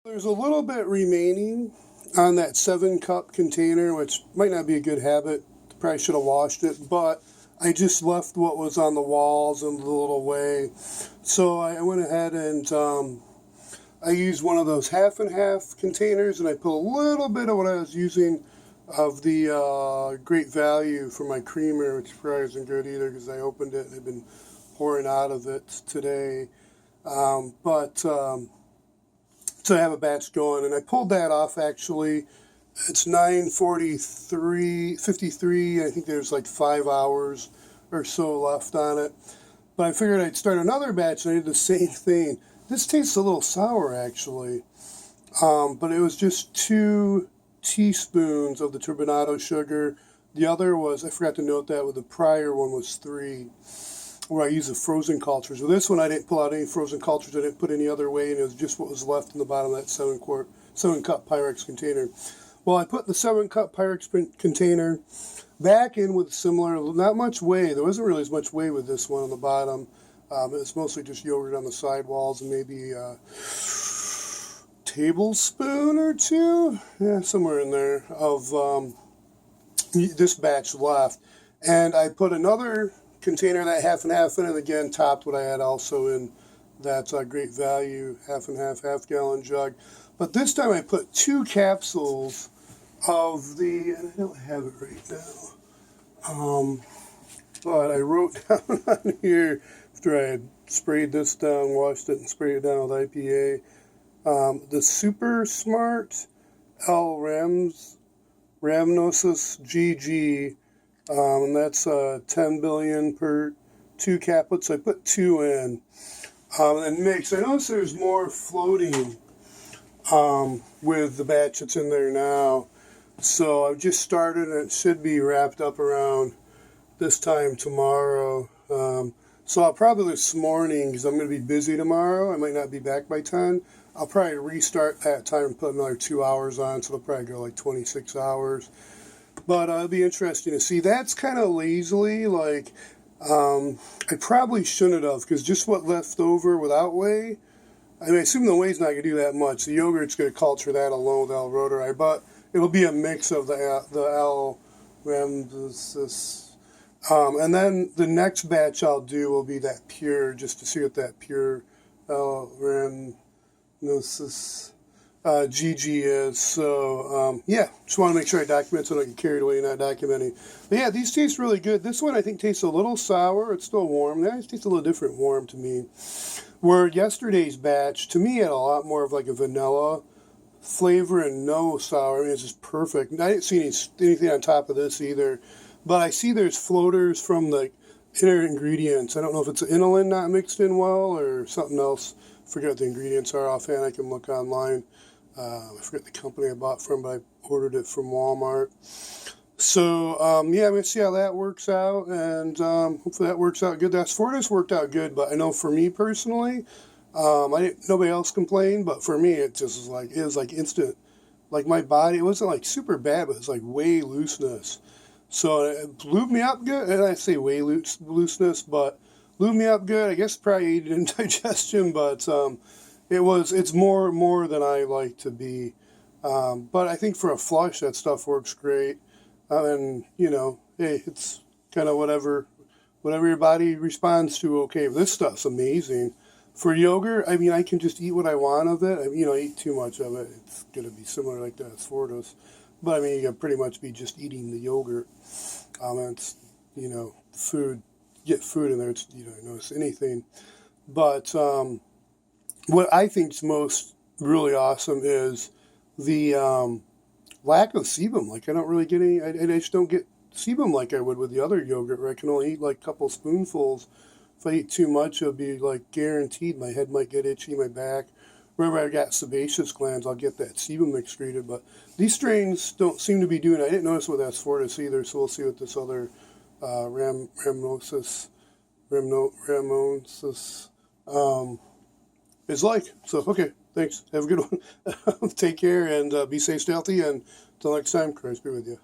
There's a little bit remaining on that 7-cup container, which might not be a good habit. Probably should have washed it, but I just left what was on the walls and the little whey. So I went ahead and I used one of those half and half containers, and I put a little bit of what I was using of the Great Value for my creamer, which probably isn't good either because I opened it and I've been pouring out of it today. So I have a batch going, and I pulled that off actually. It's 9:53. I think there's like 5 hours or so left on it. But I figured I'd start another batch, and I did the same thing. This tastes a little sour actually, but it was just 2 teaspoons of the turbinado sugar. The other was, I forgot to note that, with the prior one was 3. Where I use the frozen cultures. With this one, I didn't pull out any frozen cultures. I didn't put any other whey, and it was just what was left in the bottom of that 7-cup Pyrex container. Well, I put the 7-cup Pyrex container back in with similar, not much whey. There wasn't really as much whey with this one on the bottom. It's mostly just yogurt on the sidewalls and maybe a tablespoon or 2, yeah, somewhere in there, of this batch left. And I put another container, that half and half in, and again topped what I had also in that Great Value half and half gallon jug. But this time I put 2 capsules of the, and I don't have it right now, but I wrote down on here after I had sprayed this down, washed it and sprayed it down with IPA, the Super Smart Remnants GG. And that's 10 billion per 2 caplets. I put 2 in and mix. I notice there's more floating with the batch that's in there now. So I've just started, and it should be wrapped up around this time tomorrow. So I'll probably this morning, because I'm going to be busy tomorrow, I might not be back by 10. I'll probably restart that time and put another 2 hours on, so it'll probably go like 26 hours. But it'll be interesting to see. That's kind of lazily, like, I probably shouldn't have, because just what left over without whey, I mean, I assume the whey's not going to do that much. The yogurt's going to culture that alone with Reuteri, but it'll be a mix of the Remnants. And then the next batch I'll do will be that pure, just to see what that pure Remnants GG is. So yeah, just want to make sure I document so I don't get carried away not documenting. But yeah, these taste really good. This one I think tastes a little sour. It's still warm. That tastes a little different warm to me. Where yesterday's batch to me had a lot more of like a vanilla flavor and no sour. I mean, it's just perfect. I didn't see anything on top of this either. But I see there's floaters from the inner ingredients. I don't know if it's inulin not mixed in well or something else. I forget what the ingredients are offhand. I can look online. I forget the company I bought from, but I ordered it from Walmart. So, yeah, I'm going to see how that works out, and hopefully that works out good. That Fortis worked out good, but I know for me personally, nobody else complained, but for me, it was like instant. Like my body, it wasn't like super bad, but it was like whey looseness. So it lubed me up good, and I say whey looseness, but lubed me up good. I guess probably aided in digestion, but it's more than I like to be. But I think for a flush, that stuff works great. And, you know, hey, it's kind of whatever your body responds to. Okay, this stuff's amazing. For yogurt, I mean, I can just eat what I want of it. I mean, I eat too much of it, it's going to be similar like that as Fortis. But, I mean, you can pretty much be just eating the yogurt. It's, you know, food. Get food in there, it's, you don't notice anything. But what I think's most really awesome is the lack of sebum. Like, I don't really get any, I just don't get sebum like I would with the other yogurt, where I can only eat like a couple spoonfuls. If I eat too much, it'll be like guaranteed my head might get itchy, my back. Wherever I got sebaceous glands, I'll get that sebum excreted. But these strains don't seem to be doing it. I didn't notice what that's Fortis either, so we'll see what this other Remnants is like. So, okay, thanks. Have a good one. Take care and be safe, stay healthy, and until next time, Christ be with you.